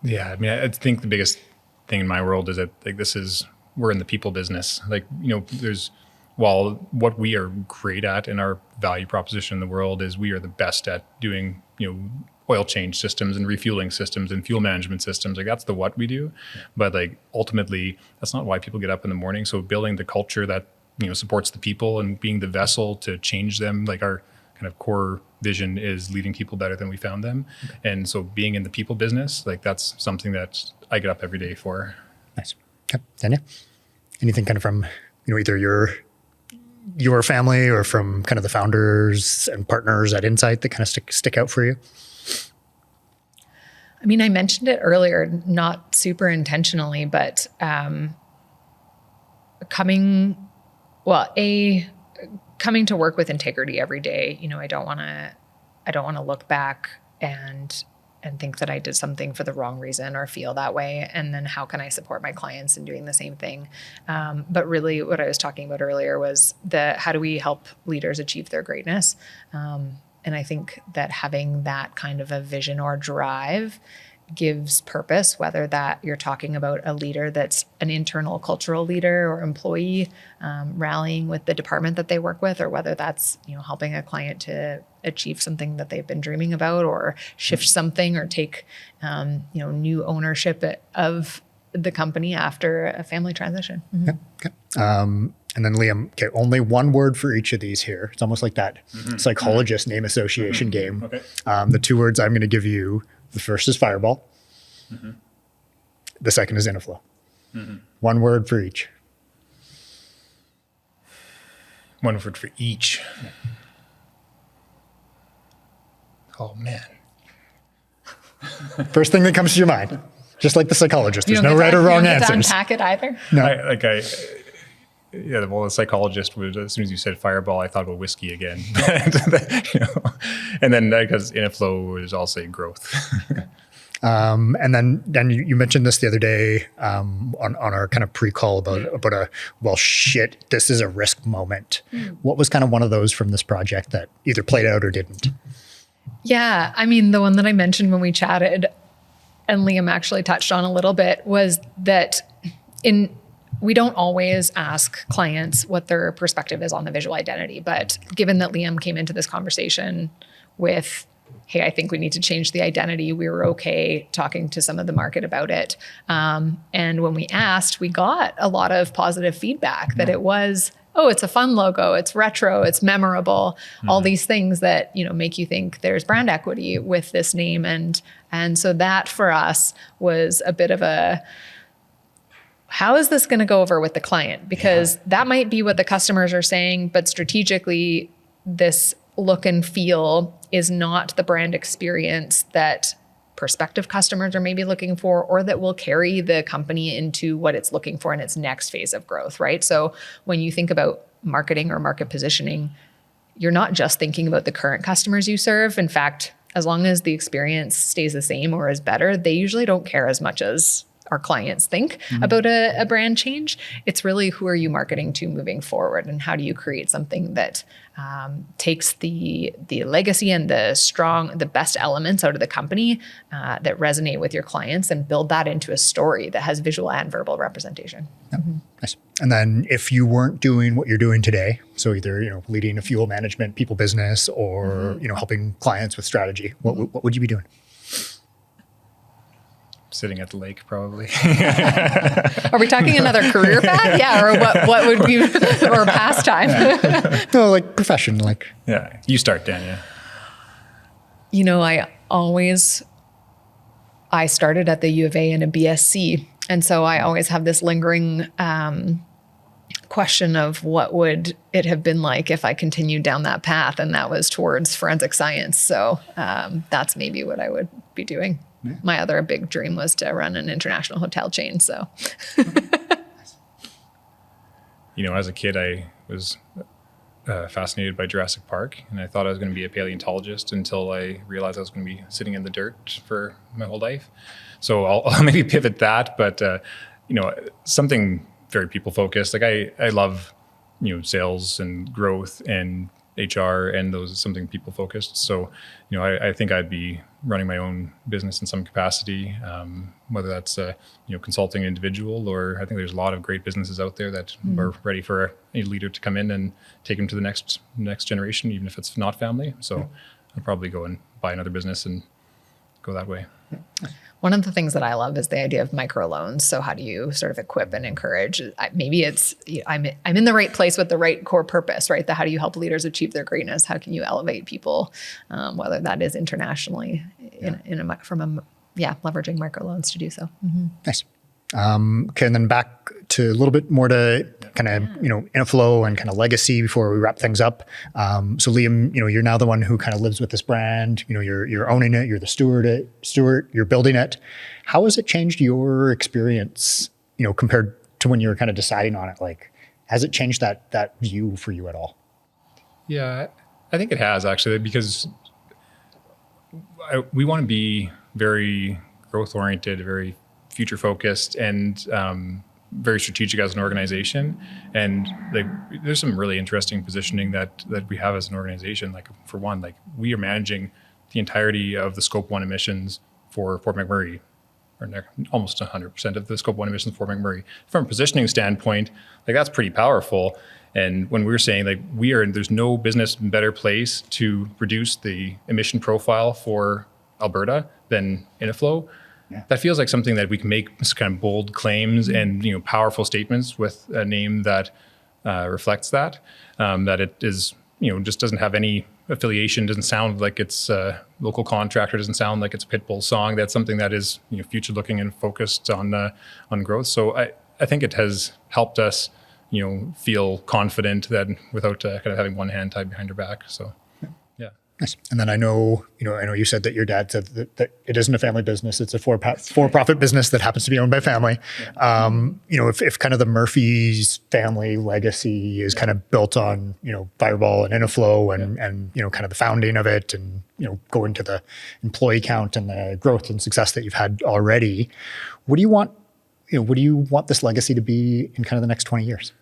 Yeah, I think the biggest thing in my world is that we're in the people business. While what we are great at in our value proposition in the world is we are the best at doing, oil change systems and refueling systems and fuel management systems. That's the what we do. But ultimately, that's not why people get up in the morning. So building the culture that, supports the people and being the vessel to change them, our kind of core vision is leaving people better than we found them. Okay. And so being in the people business, that's something that I get up every day for. Nice. Okay. Dania, anything kind of from, either your family or from kind of the founders and partners at Incite that kind of stick out for you? I mentioned it earlier, not super coming to work with integrity every day. I don't want to look back and think that I did something for the wrong reason or feel that way. And then how can I support my clients in doing the same thing? But really what I was talking about earlier was how do we help leaders achieve their greatness? And I think that having that kind of a vision or drive gives purpose, whether that you're talking about a leader that's an internal cultural leader or employee rallying with the department that they work with, or whether that's helping a client to achieve something that they've been dreaming about, or shift something, or take new ownership of the company after a family transition. Mm-hmm. Okay. And then Liam, okay, only one word for each of these here. It's almost like that psychologist name association game. Okay. The two words I'm going to give you, the first is fireball. The second is Innoflo. One word for each. One word for each. Oh, man. First thing that comes to your mind, just like the psychologist. There's no You right or wrong don't get to answers. unpack it either. No. The psychologist would, as soon as you said fireball, I thought about whiskey again. And then because Innoflo is also growth. And then you mentioned this the other day on our kind of pre-call about this is a risk moment. What was kind of one of those from this project that either played out or didn't? Yeah, I mean, the one that I mentioned when we chatted, and Liam actually touched on a little bit, was that we don't always ask clients what their perspective is on the visual identity. But given that Liam came into this conversation with, hey, I think we need to change the identity, we were okay talking to some of the market about it. And when we asked, we got a lot of positive feedback that it was, it's a fun logo, it's retro, it's memorable, all these things that, make you think there's brand equity with this name. And so that for us was a bit of a, how is this going to go over with the client? Because that might be what the customers are saying, but strategically, this look and feel is not the brand experience that prospective customers are maybe looking for, or that will carry the company into what it's looking for in its next phase of growth, right? So when you think about marketing or market positioning, you're not just thinking about the current customers you serve. In fact, as long as the experience stays the same or is better, they usually don't care as much as our clients think about a brand change. It's really, who are you marketing to moving forward, and how do you create something that takes the legacy and the best elements out of the company that resonate with your clients, and build that into a story that has visual and verbal representation. Yep. Nice. And then if you weren't doing what you're doing today, so either leading a fuel management people business, or helping clients with strategy, what would you be doing? Sitting at the lake, probably. Are we talking another career path? Yeah, or what would be, or pastime? No, like profession, like. Yeah, you start, Dania. I started at the U of A in a BSc, and so I always have this lingering question of what would it have been like if I continued down that path, and that was towards forensic science. So that's maybe what I would be doing. Yeah. My other big dream was to run an international hotel chain. So, as a kid, I was fascinated by Jurassic Park, and I thought I was going to be a paleontologist until I realized I was going to be sitting in the dirt for my whole life. So I'll maybe pivot that, but something very people focused. Like I love sales and growth and HR, and those something people focused. So, I think I'd be running my own business in some capacity, whether that's consulting an individual, or I think there's a lot of great businesses out there that are ready for a leader to come in and take them to the next generation, even if it's not family. So I'd probably go and buy another business and go that way. One of the things that I love is the idea of microloans. So how do you sort of equip and encourage? Maybe it's I'm in the right place with the right core purpose, right? How do you help leaders achieve their greatness? How can you elevate people, whether that is internationally, leveraging microloans to do so. Mm-hmm. Nice. Okay, and then back to a little bit more to kind of, Innoflo and kind of legacy before we wrap things up. So Liam, you're now the one who kind of lives with this brand. You're owning it. You're the steward. You're building it. How has it changed your experience, compared to when you were kind of deciding on it? Like, has it changed that view for you at all? Yeah, I think it has actually, because we want to be very growth oriented, very future focused, and very strategic as an organization. And like, there's some really interesting positioning that we have as an organization. Like, for one, like, we are managing the entirety of the Scope 1 emissions for Fort McMurray, or almost 100% of the Scope 1 emissions for Fort McMurray. From a positioning standpoint, like, that's pretty powerful. And when we're saying, like, there's no business better place to reduce the emission profile for Alberta than Innoflo, that feels like something that we can make kind of bold claims and, powerful statements with a name that reflects that, that it is, just doesn't have any affiliation, doesn't sound like it's a local contractor, doesn't sound like it's a Pitbull song. That's something that is, future looking and focused on growth. So I think it has helped us, feel confident that without kind of having one hand tied behind your back. So. Nice. And then I know you said that your dad said that it isn't a family business; it's a for-profit business that happens to be owned by family. If kind of the Murphy's family legacy is kind of built on Fireball and Innoflo and kind of the founding of it, and go into the employee count and the growth and success that you've had already, what do you want? What do you want this legacy to be in kind of the next 20 years?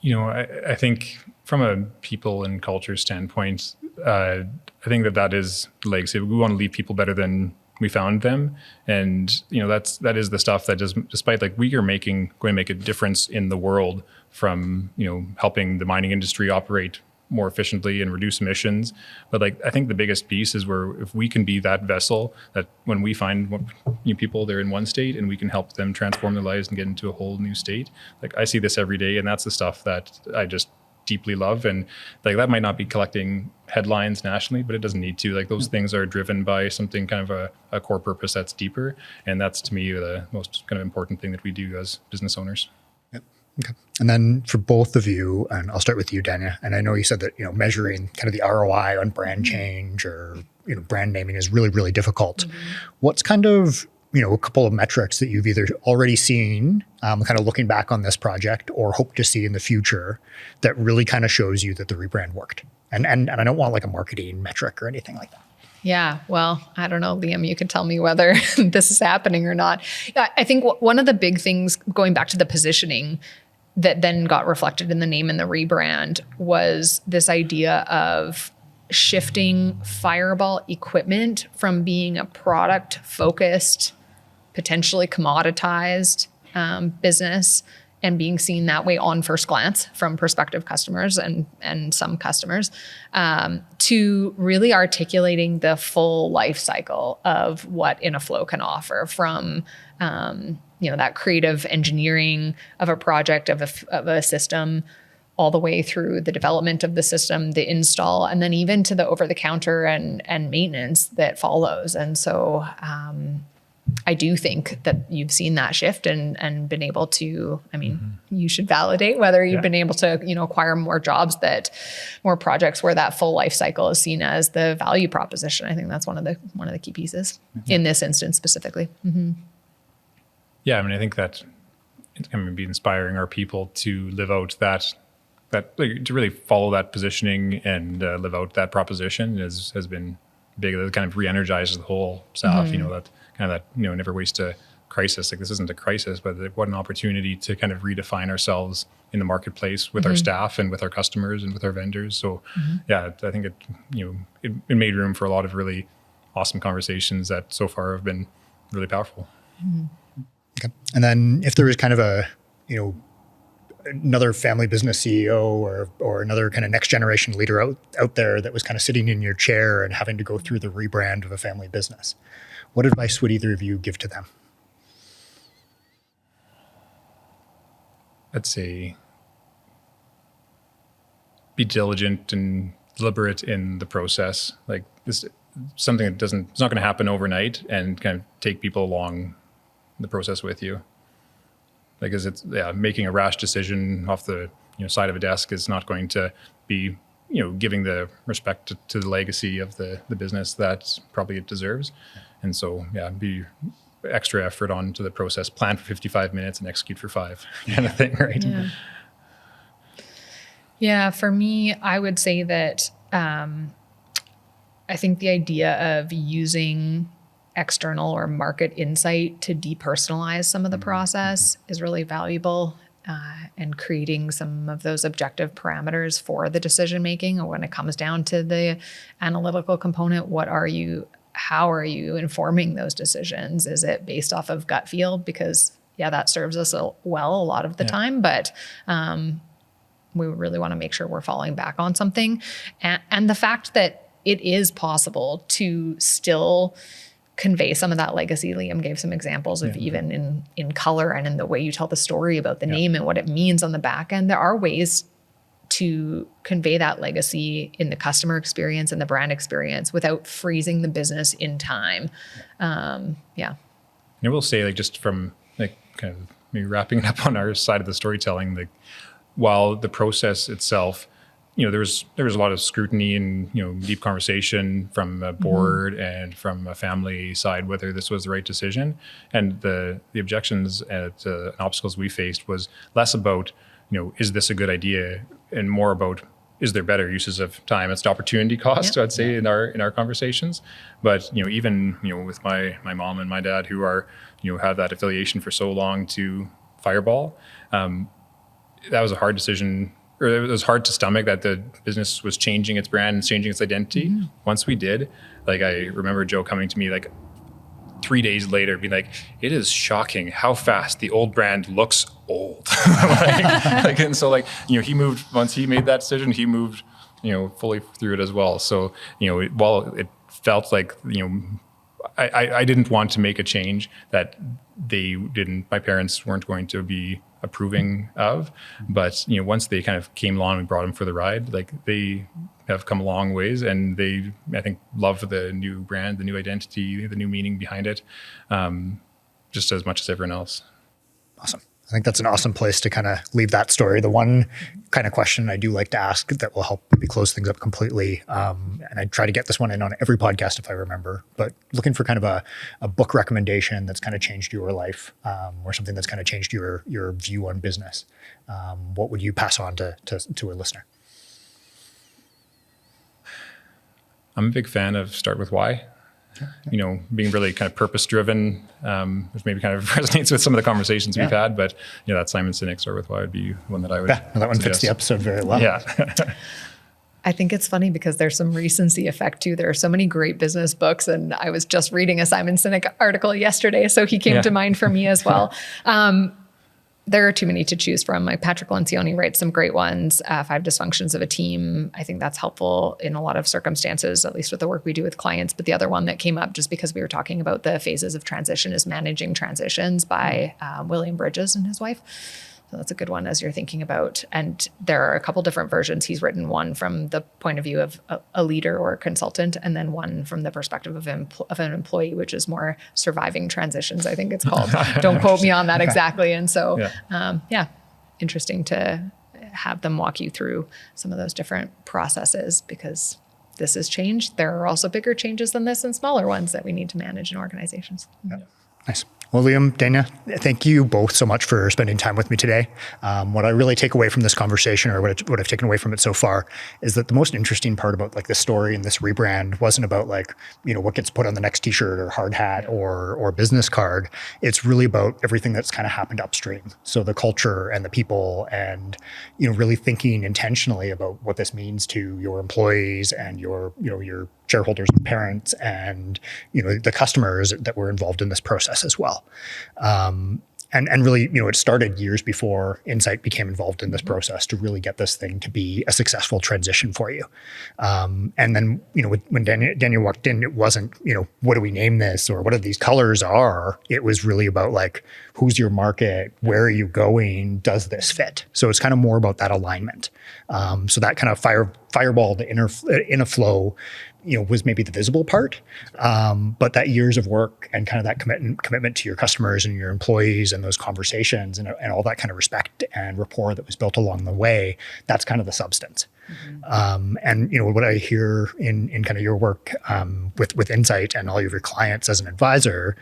I think from a people and culture standpoint, I think that is the legacy. We want to leave people better than we found them. And, that is the stuff that despite like we are going to make a difference in the world from, helping the mining industry operate more efficiently and reduce emissions. But like, I think the biggest piece is where if we can be that vessel that when we find people, they're in one state and we can help them transform their lives and get into a whole new state. Like, I see this every day, and that's the stuff that I just deeply love. And like, that might not be collecting headlines nationally, but it doesn't need to. Like, those things are driven by something kind of a core purpose that's deeper. And that's, to me, the most kind of important thing that we do as business owners. Okay. And then for both of you, and I'll start with you, Dania, and I know you said that, measuring kind of the ROI on brand change or, brand naming is really, really difficult. Mm-hmm. What's kind of, a couple of metrics that you've either already seen, kind of looking back on this project, or hope to see in the future that really kind of shows you that the rebrand worked? And I don't want like a marketing metric or anything like that. Yeah, well, I don't know, Liam, you can tell me whether this is happening or not. I think one of the big things, going back to the positioning, that then got reflected in the name and the rebrand was this idea of shifting Fireball equipment from being a product-focused, potentially commoditized business, and being seen that way on first glance from prospective customers and some customers, to really articulating the full life cycle of what Innoflo can offer, from that creative engineering of a project, of a system, all the way through the development of the system, the install, and then even to the over-the-counter and maintenance that follows. And so I do think that you've seen that shift and been able to, you should validate whether you've been able to, acquire more jobs, more projects where that full life cycle is seen as the value proposition. I think that's one of the key pieces in this instance specifically. Mm-hmm. Yeah, I think that it's going to be inspiring our people to live out that like, to really follow that positioning and live out that proposition has been big. That kind of re-energizes the whole staff. Mm-hmm. That kind of never waste a crisis. Like, this isn't a crisis, but what an opportunity to kind of redefine ourselves in the marketplace with our staff and with our customers and with our vendors. So I think it made room for a lot of really awesome conversations that so far have been really powerful. Mm-hmm. Okay. And then if there was kind of another family business CEO or another kind of next generation leader out there that was kind of sitting in your chair and having to go through the rebrand of a family business, what advice would either of you give to them? I'd say be diligent and deliberate in the process. Like, this something that it's not going to happen overnight, and kind of take people along the process with you. Like, making a rash decision off the side of a desk is not going to be giving the respect to the legacy of the business that probably it deserves. And so be extra effort onto the process. Plan for 55 minutes and execute for 5 kind of thing, right? Yeah. Yeah, for me, I would say that I think the idea of using external or market insight to depersonalize some of the process is really valuable, and creating some of those objective parameters for the decision making. Or when it comes down to the analytical component, how are you informing those decisions? Is it based off of gut feel? Because that serves us well a lot of the time, but we really want to make sure we're falling back on something. And the fact that it is possible to still convey some of that legacy. Liam gave some examples of even in color and in the way you tell the story about the name and what it means on the back end. There are ways to convey that legacy in the customer experience and the brand experience without freezing the business in time. And I will say, like, just from like kind of maybe wrapping it up on our side of the storytelling, like, while the process itself, there was a lot of scrutiny and deep conversation from a board and from a family side whether this was the right decision, and the objections and obstacles we faced was less about is this a good idea, and more about is there better uses of time. It's the opportunity cost, I'd say, in our conversations. But even with my mom and my dad, who are have that affiliation for so long to Fireball, that was a hard decision. Or it was hard to stomach that the business was changing its brand and changing its identity. Once we did, like, I remember Joe coming to me like 3 days later being like, it is shocking how fast the old brand looks old. And so he moved, once he made that decision, he moved, fully through it as well. So, while it felt like, I didn't want to make a change that my parents weren't going to be approving of, but once they kind of came along and brought them for the ride, like, they have come a long ways, and they, I think, love the new brand, the new identity, the new meaning behind it, just as much as everyone else. Awesome. I think that's an awesome place to kind of leave that story. The one kind of question I do like to ask that will help maybe close things up completely, and I try to get this one in on every podcast if I remember, but looking for kind of a book recommendation that's kind of changed your life, or something that's kind of changed your view on business. What would you pass on to a listener? I'm a big fan of Start With Why. Being really kind of purpose-driven, which maybe kind of resonates with some of the conversations we've had, but that Simon Sinek Start With Why would be one that I would that one suggest. Fits the episode very well. Yeah. I think it's funny because there's some recency effect too. There are so many great business books, and I was just reading a Simon Sinek article yesterday, so he came to mind for me as well. There are too many to choose from. Like Patrick Lencioni writes some great ones. 5 Dysfunctions of a Team. I think that's helpful in a lot of circumstances, at least with the work we do with clients. But the other one that came up just because we were talking about the phases of transition is Managing Transitions by William Bridges and his wife. So that's a good one as you're thinking about. And there are a couple different versions. He's written one from the point of view of a leader or a consultant, and then one from the perspective of an employee, which is more surviving transitions, I think it's called. Don't quote me on that exactly. And so, interesting to have them walk you through some of those different processes, because this is change. There are also bigger changes than this and smaller ones that we need to manage in organizations. Yeah. Nice. Well, Liam, Dania, thank you both so much for spending time with me today. What I really take away from this conversation, or what I've taken away from it so far, is that the most interesting part about like this story and this rebrand wasn't about like, what gets put on the next t-shirt or hard hat or business card. It's really about everything that's kind of happened upstream. So the culture and the people, and, really thinking intentionally about what this means to your employees and your shareholders and parents and, the customers that were involved in this process as well. And really, it started years before Incite became involved in this process to really get this thing to be a successful transition for you. And then, when Dania walked in, it wasn't, what do we name this or what are these colors are? It was really about like, who's your market? Where are you going? Does this fit? So it's kind of more about that alignment. So that kind of fireball, the Innoflo, was maybe the visible part, but that years of work and kind of that commitment to your customers and your employees and those conversations and all that kind of respect and rapport that was built along the way, that's kind of the substance. And what I hear in kind of your work with Incite and all of your clients as an advisor,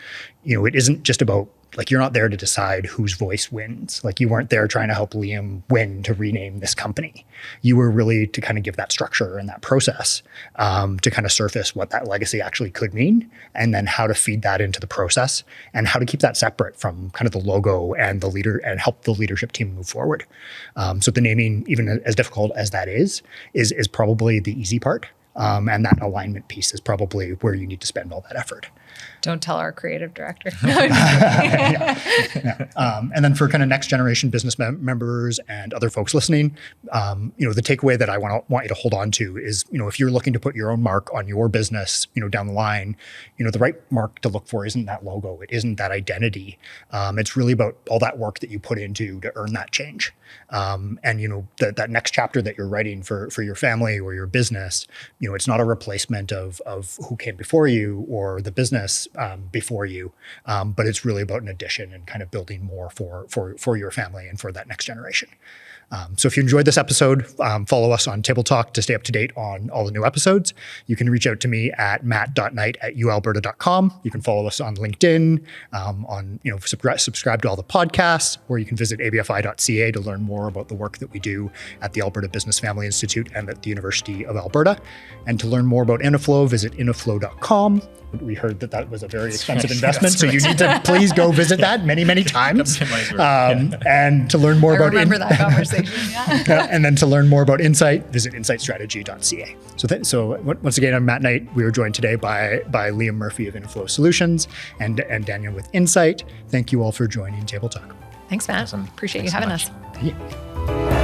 it isn't just about, like, you're not there to decide whose voice wins. Like, you weren't there trying to help Liam win to rename this company. You were really to kind of give that structure and that process to kind of surface what that legacy actually could mean, and then how to feed that into the process and how to keep that separate from kind of the logo and the leader and help the leadership team move forward. So the naming, even as difficult as that is probably the easy part. And that alignment piece is probably where you need to spend all that effort. Don't tell our creative director. And then for kind of next generation business members and other folks listening, the takeaway that I want you to hold on to is, if you're looking to put your own mark on your business, down the line, the right mark to look for isn't that logo. It isn't that identity. It's really about all that work that you put into to earn that change. And that next chapter that you're writing for your family or your business, it's not a replacement of who came before you or the business before you, but it's really about an addition and kind of building more for your family and for that next generation. So if you enjoyed this episode, follow us on Table Talk to stay up to date on all the new episodes. You can reach out to me at matt.knight@ualberta.com. You can follow us on LinkedIn, subscribe to all the podcasts, or you can visit abfi.ca to learn more about the work that we do at the Alberta Business Family Institute and at the University of Alberta. And to learn more about Innoflo, visit innoflo.com. We heard that was a very expensive investment, so you need to please go visit that many, many times. And to learn more about remember that conversation. And then to learn more about Incite, visit incitestrategy.ca. So once again, I'm Matt Knight. We were joined today by Liam Murphy of Innoflo Solutions and Dania with Incite. Thank you all for joining Table Talk. Thanks, Matt. Awesome. Appreciate you having us. Yeah.